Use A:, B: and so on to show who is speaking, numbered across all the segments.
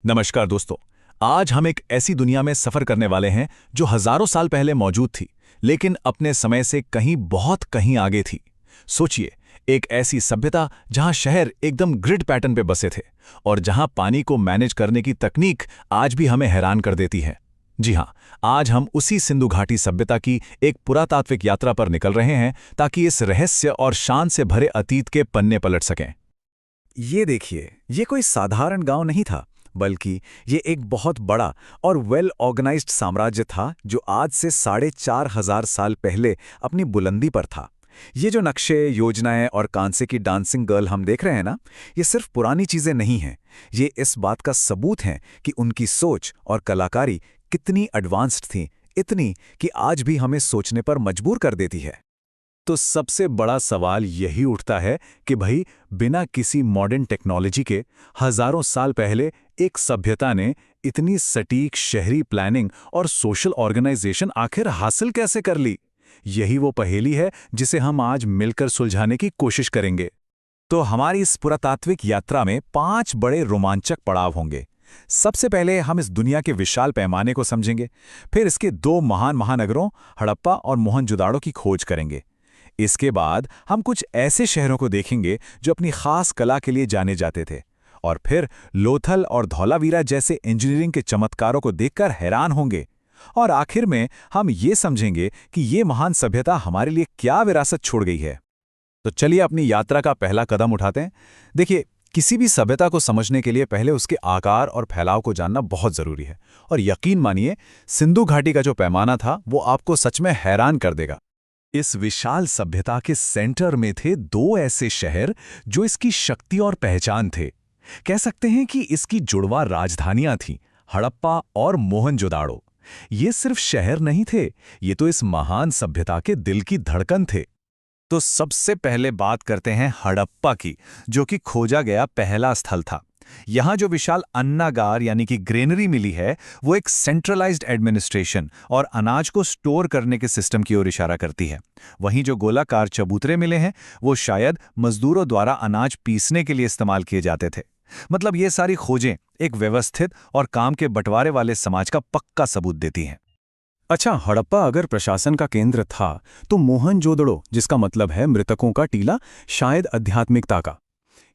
A: नमस्कार दोस्तों। आज हम एक ऐसी दुनिया में सफर करने वाले हैं जो हजारों साल पहले मौजूद थी, लेकिन अपने समय से कहीं आगे थी। सोचिए, एक ऐसी सभ्यता जहां शहर एकदम ग्रिड पैटर्न पे बसे थे और जहां पानी को मैनेज करने की तकनीक आज भी हमें हैरान कर देती है। जी हां, आज हम उसी सिंधु घाटी सभ्यता की एक पुरातात्विक यात्रा पर निकल रहे हैं ताकि इस रहस्य और शान से भरे अतीत के पन्ने पलट सकें।
B: ये देखिए, ये कोई साधारण गांव नहीं था, बल्कि ये एक बहुत बड़ा और वेल ऑर्गेनाइज्ड साम्राज्य था जो आज से 4,500 साल पहले अपनी बुलंदी पर था। ये जो नक्शे, योजनाएं और कांसे की डांसिंग गर्ल हम देख रहे हैं ना, ये सिर्फ पुरानी चीजें नहीं हैं। ये इस बात का सबूत है कि उनकी सोच और कलाकारी कितनी एडवांस्ड थी, इतनी कि आज भी हमें सोचने पर मजबूर कर देती है।
A: तो सबसे बड़ा सवाल यही उठता है कि भाई, बिना किसी मॉडर्न टेक्नोलॉजी के हजारों साल पहले एक सभ्यता ने इतनी सटीक शहरी प्लानिंग और सोशल ऑर्गेनाइजेशन आखिर हासिल कैसे कर ली? यही वो पहेली है जिसे हम आज मिलकर सुलझाने की कोशिश करेंगे। तो हमारी इस पुरातात्विक यात्रा में 5 बड़े रोमांचक पड़ाव होंगे। सबसे पहले हम इस दुनिया के विशाल पैमाने को समझेंगे, फिर इसके 2 महान महानगरों हड़प्पा और मोहनजोदाड़ो की खोज करेंगे। इसके बाद हम कुछ ऐसे शहरों को देखेंगे जो अपनी खास कला के लिए जाने जाते थे, और फिर लोथल और धौलावीरा जैसे इंजीनियरिंग के चमत्कारों को देखकर हैरान होंगे। और आखिर में हम ये समझेंगे कि ये महान सभ्यता हमारे लिए क्या विरासत छोड़ गई है। तो चलिए अपनी यात्रा का पहला कदम उठाते हैं। देखिए, किसी भी सभ्यता को समझने के लिए पहले उसके आकार और फैलाव को जानना बहुत जरूरी है। और यकीन मानिए, सिंधु घाटी का जो पैमाना था वो आपको सच में हैरान कर देगा। इस विशाल सभ्यता के सेंटर में थे 2 ऐसे शहर जो इसकी शक्ति और पहचान थे। कह सकते हैं कि इसकी जुड़वा राजधानियां थीं, हड़प्पा और मोहनजोदाड़ो। ये सिर्फ शहर नहीं थे, ये तो इस महान सभ्यता के दिल की धड़कन थे। तो सबसे पहले बात करते हैं हड़प्पा की, जो कि खोजा गया पहला स्थल था। यहां जो विशाल अन्नागार यानी कि ग्रेनरी मिली है, वो एक सेंट्रलाइज्ड एडमिनिस्ट्रेशन और अनाज को स्टोर करने के सिस्टम की ओर इशारा करती है। वहीं जो गोलाकार चबूतरे मिले हैं, वो शायद मजदूरों द्वारा अनाज पीसने के लिए इस्तेमाल किए जाते थे। मतलब ये सारी खोजें एक व्यवस्थित और काम के बंटवारे वाले समाज का पक्का सबूत देती हैं।
B: अच्छा, हड़प्पा अगर प्रशासन का केंद्र था, तो मोहनजोदड़ो, जिसका मतलब है मृतकों का टीला, शायद आध्यात्मिकता का।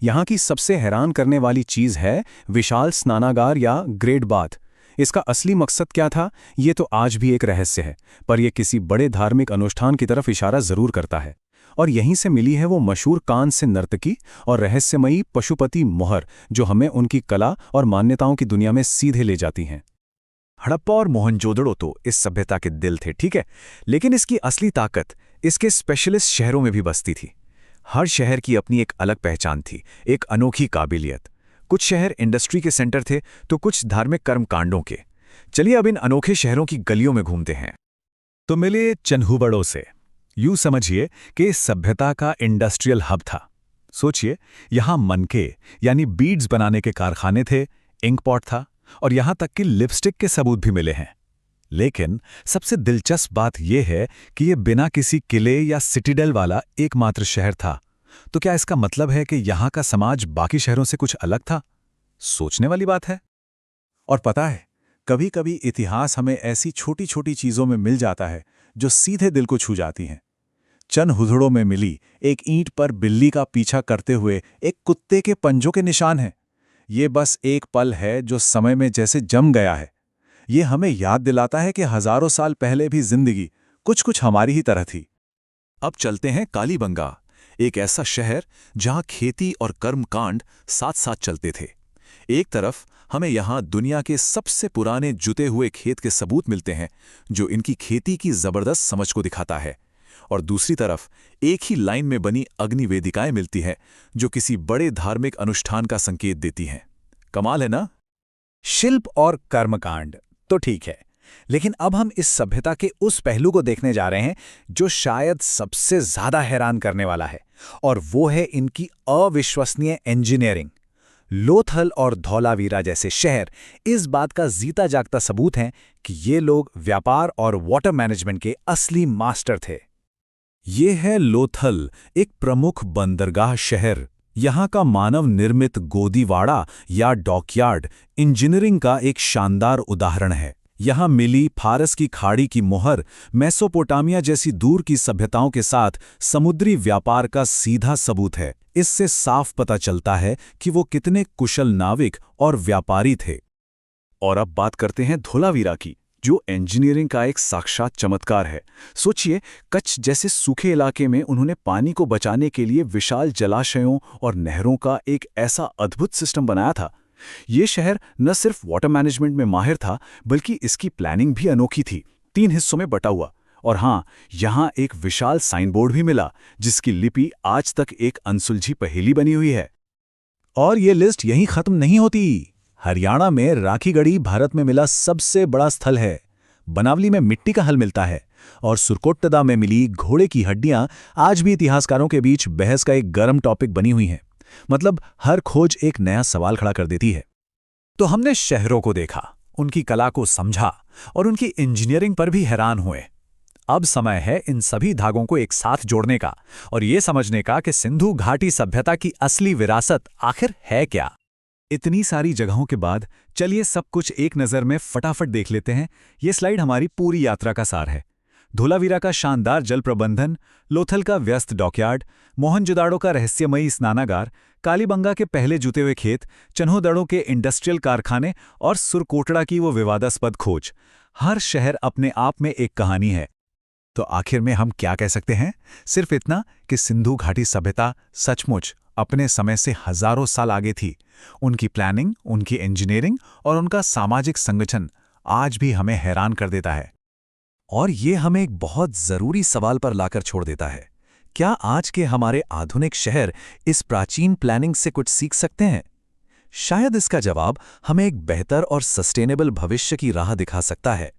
B: यहाँ की सबसे हैरान करने वाली चीज है विशाल स्नानागार या ग्रेट बाथ। इसका असली मकसद क्या था, ये तो आज भी एक रहस्य है, पर यह किसी बड़े धार्मिक अनुष्ठान की तरफ इशारा जरूर करता है। और यहीं से मिली है वो मशहूर कांस्य नर्तकी और रहस्यमयी पशुपति मोहर, जो हमें उनकी कला और मान्यताओं की दुनिया में सीधे ले जाती हैं।
A: हड़प्पा और मोहनजोदड़ो तो इस सभ्यता के दिल थे, ठीक है, लेकिन इसकी असली ताकत इसके स्पेशलिस्ट शहरों में भी बसती थी। हर शहर की अपनी एक अलग पहचान थी, एक अनोखी काबिलियत। कुछ शहर इंडस्ट्री के सेंटर थे, तो कुछ धार्मिक कर्मकांडों के। चलिए अब इन अनोखे शहरों की गलियों में घूमते हैं। तो मिले चन्हुबड़ो से। यूं समझिए कि इस सभ्यता का इंडस्ट्रियल हब था। सोचिए, यहां मनके यानी बीड्स बनाने के कारखाने थे, इंक पॉट था, और यहां तक कि लिपस्टिक के सबूत भी मिले हैं। लेकिन सबसे दिलचस्प बात यह है कि यह बिना किसी किले या सिटीडेल वाला एकमात्र शहर था। तो क्या इसका मतलब है कि यहां का समाज बाकी शहरों से कुछ अलग था? सोचने वाली बात है। और पता है, कभी कभी इतिहास हमें ऐसी छोटी छोटी चीजों में मिल जाता है जो सीधे दिल को छू जाती हैं। चन्हुदड़ो में मिली एक ईंट पर बिल्ली का पीछा करते हुए एक कुत्ते के पंजों के निशान हैं। ये बस एक पल है जो समय में जैसे जम गया है। ये हमें याद दिलाता है कि हजारों साल पहले भी जिंदगी कुछ कुछ हमारी ही तरह थी। अब चलते हैं कालीबंगा, एक ऐसा शहर जहां खेती और कर्मकांड साथ साथ चलते थे। एक तरफ हमें यहां दुनिया के सबसे पुराने जुते हुए खेत के सबूत मिलते हैं, जो इनकी खेती की जबरदस्त समझ को दिखाता है, और दूसरी तरफ एक ही लाइन में बनी अग्नि वेदिकाएं मिलती हैं, जो किसी बड़े धार्मिक अनुष्ठान का संकेत देती हैं। कमाल है ना?
B: शिल्प और कर्मकांड तो ठीक है, लेकिन अब हम इस सभ्यता के उस पहलू को देखने जा रहे हैं जो शायद सबसे ज्यादा हैरान करने वाला है, और वो है इनकी अविश्वसनीय इंजीनियरिंग। लोथल और धौलावीरा जैसे शहर इस बात का जीता जागता सबूत हैं कि ये लोग व्यापार और वाटर मैनेजमेंट के असली मास्टर थे।
A: ये है लोथल, एक प्रमुख बंदरगाह शहर। यहाँ का मानव निर्मित गोदीवाड़ा या डॉकयार्ड इंजीनियरिंग का एक शानदार उदाहरण है। यहाँ मिली फारस की खाड़ी की मोहर मेसोपोटामिया जैसी दूर की सभ्यताओं के साथ समुद्री व्यापार का सीधा सबूत है। इससे साफ पता चलता है कि वो कितने कुशल नाविक और व्यापारी थे।
B: और अब बात करते हैं धोलावीरा की, जो इंजीनियरिंग का एक साक्षात चमत्कार है। सोचिए, कच्छ जैसे सूखे इलाके में उन्होंने पानी को बचाने के लिए विशाल जलाशयों और नहरों का एक ऐसा अद्भुत सिस्टम बनाया था। ये शहर न सिर्फ वाटर मैनेजमेंट में माहिर था, बल्कि इसकी प्लानिंग भी अनोखी थी, 3 हिस्सों में बटा हुआ। और हाँ, यहाँ एक विशाल साइन बोर्ड भी मिला, जिसकी लिपि आज तक एक अनसुलझी पहेली बनी हुई है।
A: और ये लिस्ट यहीं खत्म नहीं होती। हरियाणा में राखीगढ़ी भारत में मिला सबसे बड़ा स्थल है। बनावली में मिट्टी का हल मिलता है और सुरकोट्टदा में मिली घोड़े की हड्डियां आज भी इतिहासकारों के बीच बहस का एक गर्म टॉपिक बनी हुई हैं। मतलब हर खोज एक नया सवाल खड़ा कर देती है। तो हमने शहरों को देखा, उनकी कला को समझा और उनकी इंजीनियरिंग पर भी हैरान हुए। अब समय है इन सभी धागों को एक साथ जोड़ने का और ये समझने का कि सिंधु घाटी सभ्यता की असली विरासत आखिर है क्या। इतनी सारी जगहों के बाद चलिए सब कुछ एक नज़र में फटाफट देख लेते हैं। ये स्लाइड हमारी पूरी यात्रा का सार है। धोलावीरा का शानदार जल प्रबंधन, लोथल का व्यस्त डॉकयार्ड, मोहनजोदाड़ो का रहस्यमयी स्नानागार, कालीबंगा के पहले जुते हुए खेत, चन्होदड़ों के इंडस्ट्रियल कारखाने और सुरकोटड़ा की वो विवादास्पद खोज। हर शहर अपने आप में एक कहानी है। तो आखिर में हम क्या कह सकते हैं? सिर्फ इतना कि सिंधु घाटी सभ्यता सचमुच अपने समय से हजारों साल आगे थी। उनकी प्लानिंग, उनकी इंजीनियरिंग और उनका सामाजिक संगठन आज भी हमें हैरान कर देता है। और ये हमें एक बहुत जरूरी सवाल पर लाकर छोड़ देता है। क्या आज के हमारे आधुनिक शहर इस प्राचीन प्लानिंग से कुछ सीख सकते हैं? शायद इसका जवाब हमें एक बेहतर और सस्टेनेबल भविष्य की राह दिखा सकता है।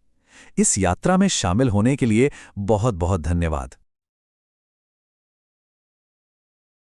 A: इस यात्रा में शामिल होने के लिए बहुत बहुत धन्यवाद।